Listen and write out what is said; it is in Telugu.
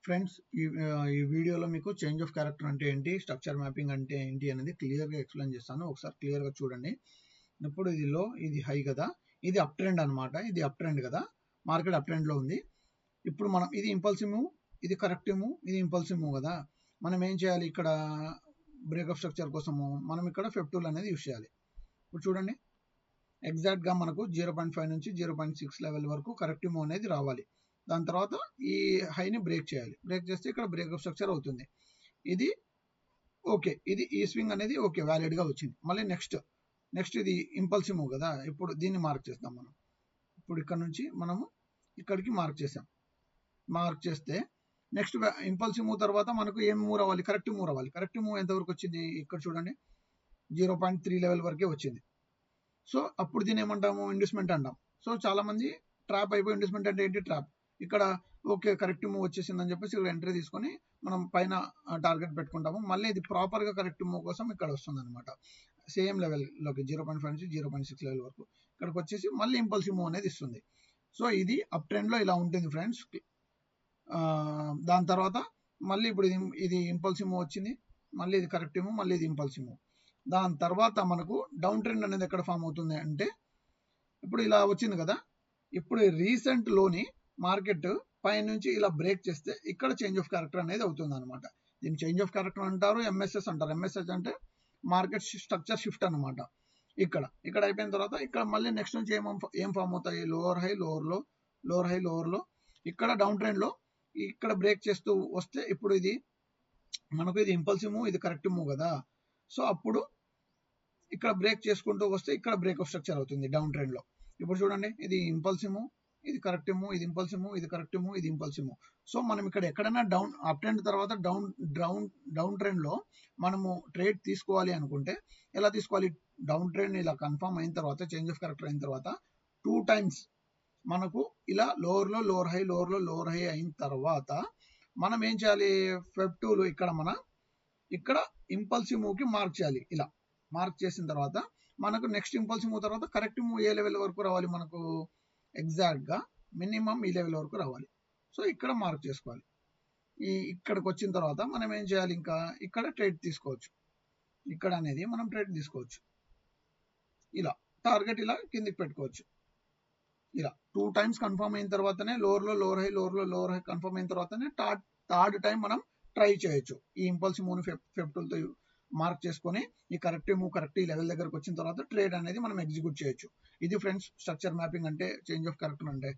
ఫ్రెండ్స్ ఈ వీడియోలో మీకు చేంజ్ ఆఫ్ క్యారెక్టర్ అంటే ఏంటి, స్ట్రక్చర్ మ్యాపింగ్ అంటే ఏంటి అనేది క్లియర్గా ఎక్స్ప్లెయిన్ చేస్తాను. ఒకసారి క్లియర్గా చూడండి. ఇప్పుడు ఇది లో, ఇది హై కదా, ఇది అప్ ట్రెండ్ అనమాట. ఇది అప్ ట్రెండ్ కదా, మార్కెట్ అప్ ట్రెండ్లో ఉంది. ఇప్పుడు మనం ఇది ఇంపల్సివ్ మూవ్, ఇది కరెక్టివ్ మూవ్, ఇది ఇంపల్సివ్ మూవ్ కదా. మనం ఏం చేయాలి, ఇక్కడ బ్రేకప్ స్ట్రక్చర్ కోసము మనం ఇక్కడ ఫెబ్ టూల్ అనేది యూస్ చేయాలి. ఇప్పుడు చూడండి, ఎగ్జాక్ట్గా మనకు 0.5 నుంచి 0.6 లెవెల్ వరకు కరెక్టివ్ మూవ్ అనేది రావాలి. దాని తర్వాత ఈ హైని బ్రేక్ చేయాలి. బ్రేక్ చేస్తే ఇక్కడ బ్రేకప్ స్ట్రక్చర్ అవుతుంది. ఇది ఓకే, ఇది ఈ స్వింగ్ అనేది ఓకే, వ్యాలిడ్గా వచ్చింది. మళ్ళీ నెక్స్ట్ ఇది ఇంపల్సివ్ మూవ్ కదా. ఇప్పుడు దీన్ని మార్క్ చేస్తాం మనం. ఇప్పుడు ఇక్కడ నుంచి మనము ఇక్కడికి మార్క్ చేసాం. మార్క్ చేస్తే నెక్స్ట్ ఇంపల్సివ్ మూవ్ తర్వాత మనకు ఏం మూవ్ రావాలి, కరెక్టివ్ మూవ్ రావాలి. కరెక్టివ్ మూవ్ ఎంతవరకు వచ్చింది, ఇక్కడ చూడండి 0.3 లెవెల్ వరకే వచ్చింది. సో అప్పుడు దీన్ని ఏమంటాము, ఇండ్యూస్మెంట్ అంటాం. సో చాలా మంది ట్రాప్ అయిపోయి, ఇండ్యూస్మెంట్ అంటే ఏంటి, ట్రాప్. ఇక్కడ ఓకే కరెక్టివ్ మూవ్ వచ్చేసిందని చెప్పేసి ఇక్కడ ఎంట్రీ తీసుకొని మనం పైన టార్గెట్ పెట్టుకుంటాము. మళ్ళీ ఇది ప్రాపర్గా కరెక్టివ్ మూవ్ కోసం ఇక్కడ వస్తుంది అనమాట. సేమ్ లెవెల్లోకి 0.5 నుంచి 0.6 లెవెల్ వరకు ఇక్కడికి వచ్చేసి మళ్ళీ ఇంపల్సివ్ మూవ్ అనేది ఇస్తుంది. సో ఇది అప్ ట్రెండ్లో ఇలా ఉంటుంది ఫ్రెండ్స్. దాని తర్వాత మళ్ళీ ఇప్పుడు ఇది ఇంపల్సివ్ మూవ్ వచ్చింది, మళ్ళీ ఇది కరెక్టివ్ మూవ్, మళ్ళీ ఇది ఇంపల్సివ్ మూవ్. దాని తర్వాత మనకు డౌన్ ట్రెండ్ అనేది ఎక్కడ ఫామ్ అవుతుంది అంటే, ఇప్పుడు ఇలా వచ్చింది కదా, ఇప్పుడు రీసెంట్ లోని మార్కెట్ పై నుంచి ఇలా బ్రేక్ చేస్తే ఇక్కడ చేంజ్ ఆఫ్ క్యారెక్టర్ అనేది అవుతుంది అనమాట. దీన్ని చేంజ్ ఆఫ్ క్యారెక్టర్ అంటారు, ఎంఎస్ఎస్ అంటారు. ఎంఎస్ఎస్ అంటే మార్కెట్ స్ట్రక్చర్ షిఫ్ట్ అనమాట. ఇక్కడ అయిపోయిన తర్వాత ఇక్కడ మళ్ళీ నెక్స్ట్ నుంచి ఏం ఫామ్ అవుతాయి, లోవర్ హై, లోవర్ లో, లోవర్ హై, లోవర్ లో. ఇక్కడ డౌన్ ట్రెండ్ లో ఇక్కడ బ్రేక్ చేస్తూ వస్తే ఇప్పుడు ఇది మనకు ఇది ఇంపల్సివ్ మూవ్, ఇది కరెక్ట్ మూవ్ కదా. సో అప్పుడు ఇక్కడ బ్రేక్ చేసుకుంటూ వస్తే ఇక్కడ బ్రేకప్ స్ట్రక్చర్ అవుతుంది డౌన్ ట్రెండ్ లో. ఇప్పుడు చూడండి, ఇది ఇంపల్సివ్ మూవ్, ఇది కరెక్టివ్ మూవ్, ఇది ఇంపల్సివ్ మూవ్, ఇది కరెక్టివ్ మూవ్, ఇది ఇంపల్సివ్ మూవ్. సో మనం ఇక్కడ ఎక్కడైనా డౌన్ అప్ ట్రెండ్ తర్వాత డౌన్ ట్రెండ్ లో మనము ట్రేడ్ తీసుకోవాలి అనుకుంటే ఎలా తీసుకోవాలి, డౌన్ ట్రెండ్ ఇలా కన్ఫర్మ్ అయిన తర్వాత, చేంజ్ ఆఫ్ క్యారెక్టర్ అయిన తర్వాత 2 times మనకు ఇలా లోవర్ లో, లోవర్ హై, లోవర్ లో, లోవర్ హై అయిన తర్వాత మనం ఏం చేయాలి, ఫెబ్ టూల్ ఇక్కడ ఇంపల్సివ్ మూవ్ కి మార్క్ చేయాలి. ఇలా మార్క్ చేసిన తర్వాత మనకు నెక్స్ట్ ఇంపల్సివ్ మూవ్ తర్వాత కరెక్ట్ మూవ్ ఏ లెవెల్ వరకు రావాలి, మనకు ఎగ్జాక్ట్ గా మినిమం ఈ లెవెల్ వరకు రావాలి. సో ఇక్కడ మార్క్ చేసుకోవాలి. ఇక్కడికి వచ్చిన తర్వాత మనం ఏం చేయాలి, ఇంకా ఇక్కడ ట్రేడ్ తీసుకోవచ్చు. ఇక్కడ అనేది మనం ట్రేడ్ తీసుకోవచ్చు. ఇలా టార్గెట్ ఇలా కిందికి పెట్టుకోవచ్చు. ఇలా 2 times కన్ఫర్మ్ అయిన తర్వాతనే లోవర్ లో, లోవర్ హై, లోవర్ లో, లోవర్ హై కన్ఫర్మ్ అయిన తర్వాతనే థర్డ్ టైం మనం ట్రై చేయొచ్చు. ఈ ఇంపల్సివ్ మూవ్ ఫెబ్ టూల్ తో మార్క్ చేసుకొని ఈ కరెక్టివ్ మూవ్ కరెక్ట్ ఈ లెవెల్ దగ్గరకు వచ్చిన తర్వాత ట్రేడ్ అనేది మనం ఎగ్జిక్యూట్ చేయొచ్చు. ఇది ఫ్రెండ్స్ స్ట్రక్చర్ మ్యాపింగ్ అంటే, చేంజ్ ఆఫ్ క్యారెక్టర్ అంటే.